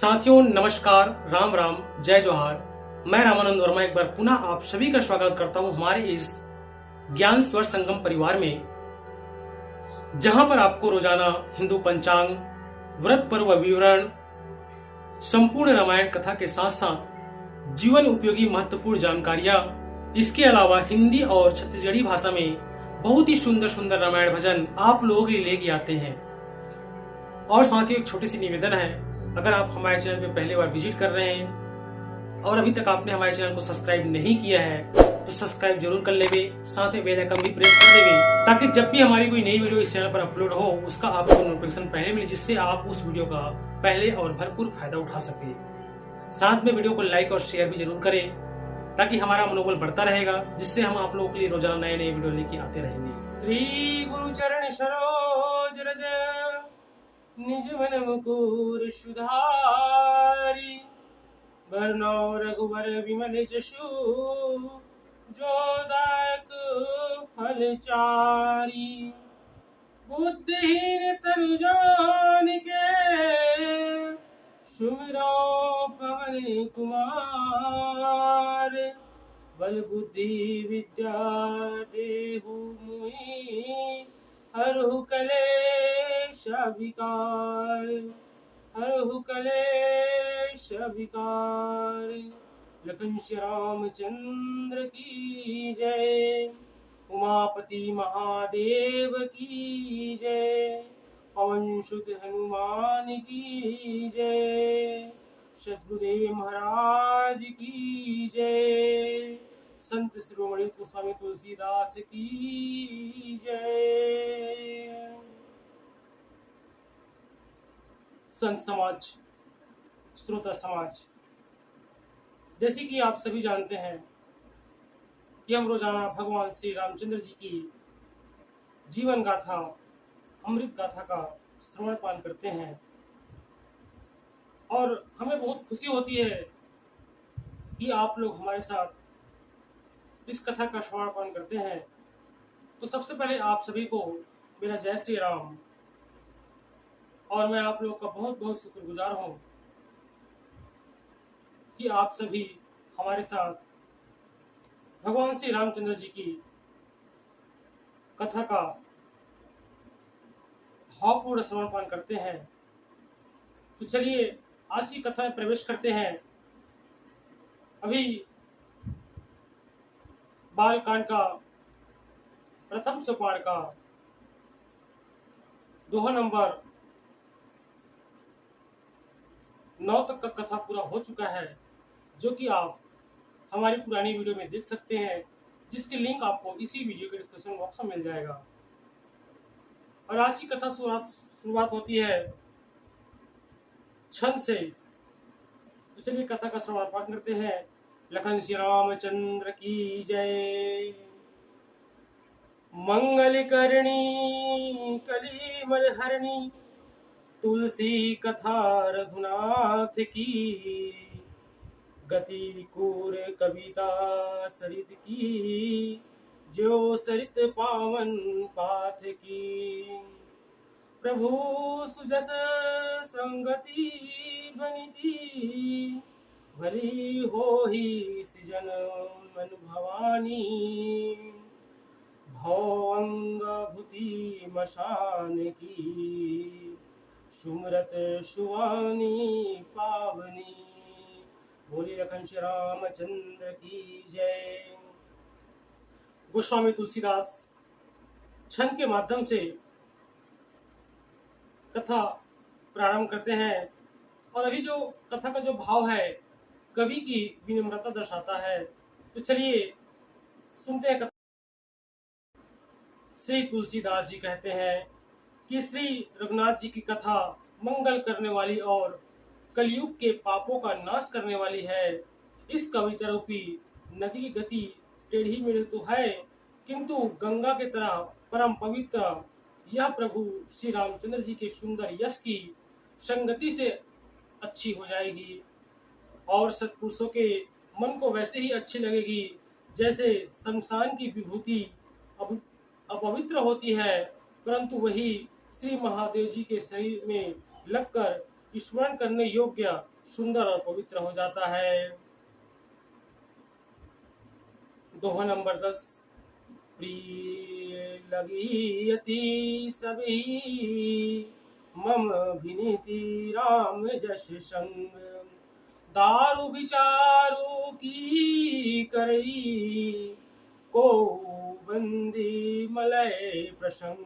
साथियों नमस्कार, राम राम, जय जोहार। मैं रामानंद वर्मा एक बार पुनः आप सभी का स्वागत करता हूं हमारे इस ज्ञान स्वर संगम परिवार में, जहां पर आपको रोजाना हिंदू पंचांग, व्रत पर्व विवरण, संपूर्ण रामायण कथा के साथ साथ जीवन उपयोगी महत्वपूर्ण जानकारियां, इसके अलावा हिंदी और छत्तीसगढ़ी भाषा में बहुत ही सुंदर सुंदर रामायण भजन आप लोगों के लिए लेके आते हैं। और साथियों एक छोटी सी निवेदन है, अगर आप हमारे चैनल पे पहली बार विजिट कर रहे हैं और अभी तक आपने हमारे चैनल को सब्सक्राइब नहीं किया है तो सब्सक्राइब जरूर कर लेवे, साथ ही बेल आइकन भी प्रेस कर देवे, ताकि जब भी हमारी कोई नई वीडियो इस चैनल पर अपलोड हो उसका आपको नोटिफिकेशन पहले मिले, जिससे आप उस वीडियो का पहले और भरपूर फायदा उठा सके। साथ में वीडियो को लाइक और शेयर भी जरूर करें ताकि हमारा मनोबल बढ़ता रहेगा, जिससे हम आप लोगों के लिए रोजाना नए नए वीडियो लेके आते रहेंगे। श्री गुरु चरण सरोज रज निज मन मुकुर सुधारी, बरनौ रघुबर विमल जसु जो दायक फल चारी। बुद्धिहीन तनु जानिके सुमिरो पवन कुमार, बल बुद्धि विद्या देहु मुहि हरहु कलेश विकार, हरहु कलेश विकार। लखन श्री रामचंद्र की जय, उमापति महादेव की जय, पवन सुत हनुमान की जय, सद्गुरुदेव महाराज की जय, संत शिरोमणि गोस्वामी तुलसीदास की जय। संत समाज, श्रोता समाज, जैसे कि आप सभी जानते हैं कि हम रोजाना भगवान श्री रामचंद्र जी की जीवन गाथा, अमृत गाथा का श्रवण पान करते हैं और हमें बहुत खुशी होती है कि आप लोग हमारे साथ इस कथा का श्रवण पान करते हैं। तो सबसे पहले आप सभी को मेरा जय श्री राम, और मैं आप लोग का बहुत बहुत शुक्रगुजार हूं कि आप सभी हमारे साथ भगवान श्री रामचंद्र जी की कथा का भावपूर्ण श्रवण पान करते हैं। तो चलिए आज की कथा में प्रवेश करते हैं। अभी बालकांड का प्रथम सोपान का दोहा नंबर 9 तक का कथा पूरा हो चुका है, जो कि आप हमारी पुरानी वीडियो में देख सकते हैं, जिसके लिंक आपको इसी वीडियो के डिस्क्रिप्शन बॉक्स में मिल जाएगा। और आज की कथा शुरुआत होती है छंद से। तो चलिए कथा का श्रवण पाठ करते हैं। लखन श्री रामचंद्र की जय। मंगल करणी कली मल हरणी, तुलसी कथा रघुनाथ की, गति कूर कविता सरित की, जो सरित पावन पाथ की। प्रभु सुजस संगति बनिति, भली हो ही सृजन मन भवानी, भौअंग भूति मशान की, सुमरत सुवानी पावनी। बोली लखन श्री रामचंद्र की जय। गोस्वामी तुलसीदास छंद के माध्यम से कथा प्रारंभ करते हैं, और अभी जो कथा का जो भाव है कवि की विनम्रता दर्शाता है। तो चलिए सुनते हैं कथा। श्री तुलसीदास जी कहते हैं कि श्री रघुनाथ जी की कथा मंगल करने वाली और कलयुग के पापों का नाश करने वाली है। इस कविता रूपी नदी की गति टेढ़ी मेढ़ी तो है, किंतु गंगा के तरह परम पवित्र यह प्रभु श्री रामचंद्र जी के सुंदर यश की संगति से अच्छी हो जाएगी, और सत्पुरुषों के मन को वैसे ही अच्छी लगेगी जैसे शमशान की विभूति अपवित्र होती है, परंतु वही श्री महादेव जी के शरीर में लगकर स्मरण करने योग्य, सुंदर और पवित्र हो जाता है। दोहा नंबर 10। प्रिय लगी अति सभी, मम विनीति राम जस संग। दारु विचारू की करई, को बंदी मलय प्रसंग।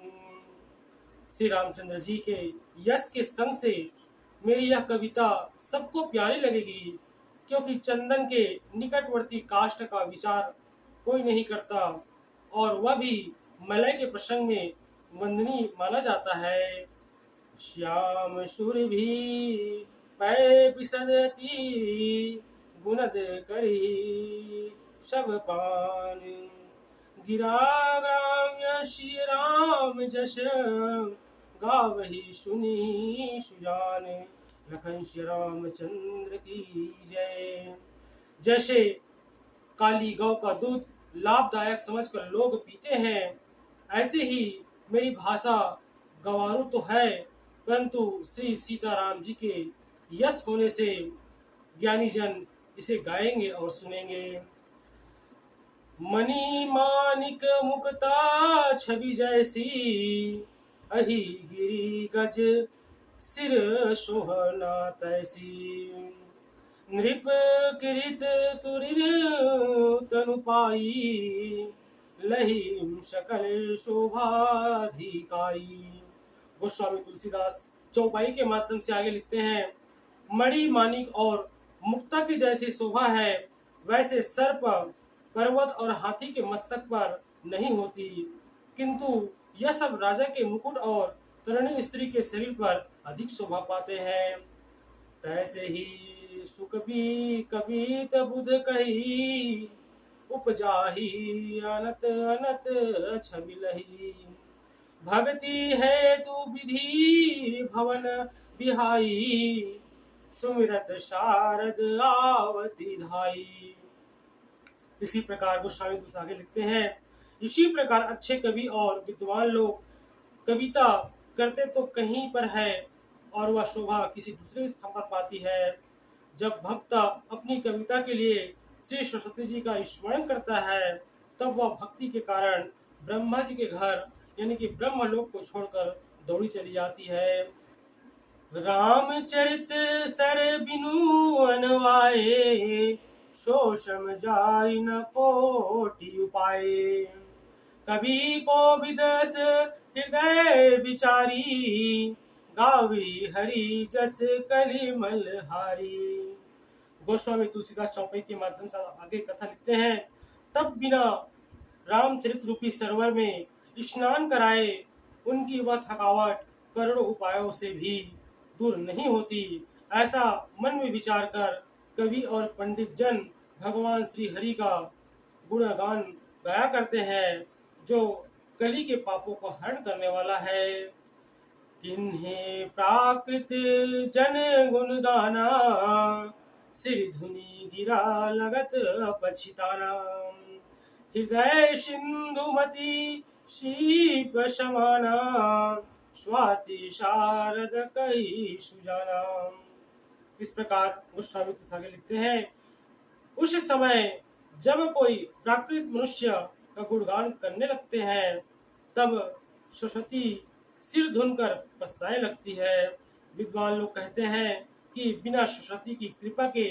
श्री रामचंद्र जी के यश के संग से मेरी यह कविता सबको प्यारी लगेगी, क्योंकि चंदन के निकटवर्ती काष्ठ का विचार कोई नहीं करता, और वह भी मलय के प्रसंग में वंदनीय माना जाता है। श्याम सुर भी पै बिसरती, गुनद करी सब पान। गिरा ग्राम्य श्री राम जस, गावही सुनी सुजान। लखन श्री रामचंद्र की जय। जैसे काली गौ का दूध लाभदायक समझकर लोग पीते हैं, ऐसे ही मेरी भाषा गंवारू तो है, परंतु श्री सीताराम जी के यश होने से ज्ञानी जन इसे गाएंगे और सुनेंगे। मणि मानिक मुक्ता छवि जैसी, अहि गिरी गज सिर सोहना तैसी। नृप किरित तुरिर तनु पाई, लहिम सकल शोभाधिकाई। गोस्वामी तुलसीदास चौपाई के माध्यम से आगे लिखते हैं, मणि मानिक और मुक्ता की जैसी शोभा है, वैसे सर्प, पर्वत और हाथी के मस्तक पर नहीं होती, किंतु यह सब राजा के मुकुट और तरणी स्त्री के शरीर पर अधिक शोभा पाते हैं। तैसे ही सुख भी कबीत बुध कही, उपजाही अनत अनत छवि लही। भक्ति है तू विधि भवन बिहाई, सुमिरत शारद आवती धाई। इसी प्रकार गोस्वामी तुलसी आगे लिखते हैं, इसी प्रकार अच्छे कवि और विद्वान लोग कविता करते तो कहीं पर है, और वह शोभा किसी दूसरे स्थान पर पाती है। जब भक्त अपनी कविता के लिए श्री सरस्वती जी का स्मरण करता है, तब वह भक्ति के कारण ब्रह्मा जी के घर यानी कि ब्रह्मलोक को छोड़कर दौड़ी चली जाती है। रामचरित सर बिनु अनवाए, सो समझाई न कोटि उपाय। कवि को विदस हृदय विचारी, गावी हरि जस कलिमल हारी। गोस्वामी तुलसीदास चौपाई के माध्यम से आगे कथा लिखते हैं, तब बिना रामचरित रूपी सरोवर में स्नान कराए उनकी वह थकावट करोड़ों उपायों से भी दूर नहीं होती। ऐसा मन में विचार कर कवि और पंडित जन भगवान श्री हरि का गुणगान गाया करते हैं, जो कली के पापों को हरण करने वाला है। किन्हें प्राकृत जन गुण गाना, सिर धुनी गिरा लगत पछिताना। हृदय सिंधुमती शीप समाना, स्वाति शारद कही सुजाना। इस प्रकार गोस्वामी तुलसी आगे लिखते हैं, उस समय जब कोई प्राकृत मनुष्य का गुणगान करने लगते हैं, तब सरस्वती सिर धुनकर पछताने लगती है। विद्वान लोग कहते हैं कि बिना सरस्वती की कृपा के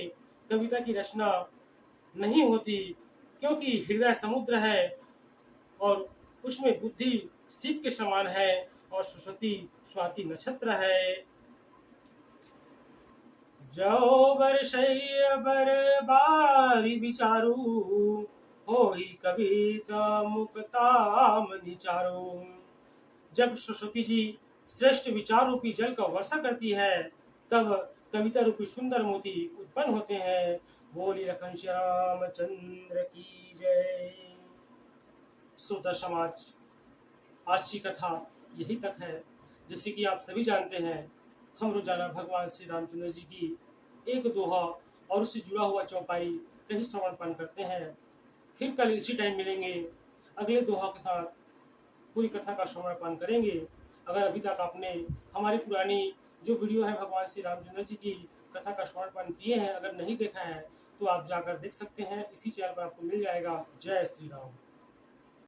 कविता की रचना नहीं होती, क्योंकि हृदय समुद्र है और उसमें बुद्धि सीप के समान है, और सरस्वती स्वाति नक्षत्र है। जो बरसैया बर बारी विचारू, होई कविता मुक्ताम निचारो। जब सरस्वती जी श्रेष्ठ विचार रूपी जल का वर्षा करती है, तब कविता रूपी सुंदर मोती उत्पन्न होते हैं। बोली लखन श्री रामचंद्र की जय। सुंदर समाज, आज की कथा यही तक है। जैसे कि आप सभी जानते हैं, हम रोजाना भगवान श्री रामचंद्र जी की एक दोहा और उससे जुड़ा हुआ चौपाई कहीं श्रवण पान करते हैं। फिर कल इसी टाइम मिलेंगे, अगले दोहा के साथ पूरी कथा का श्रवण पान करेंगे। अगर अभी तक आपने हमारी पुरानी जो वीडियो है भगवान श्री रामचंद्र जी की कथा का श्रवण पान किए हैं, अगर नहीं देखा है तो आप जाकर देख सकते हैं, इसी चैनल पर आपको मिल जाएगा। जय श्री राम।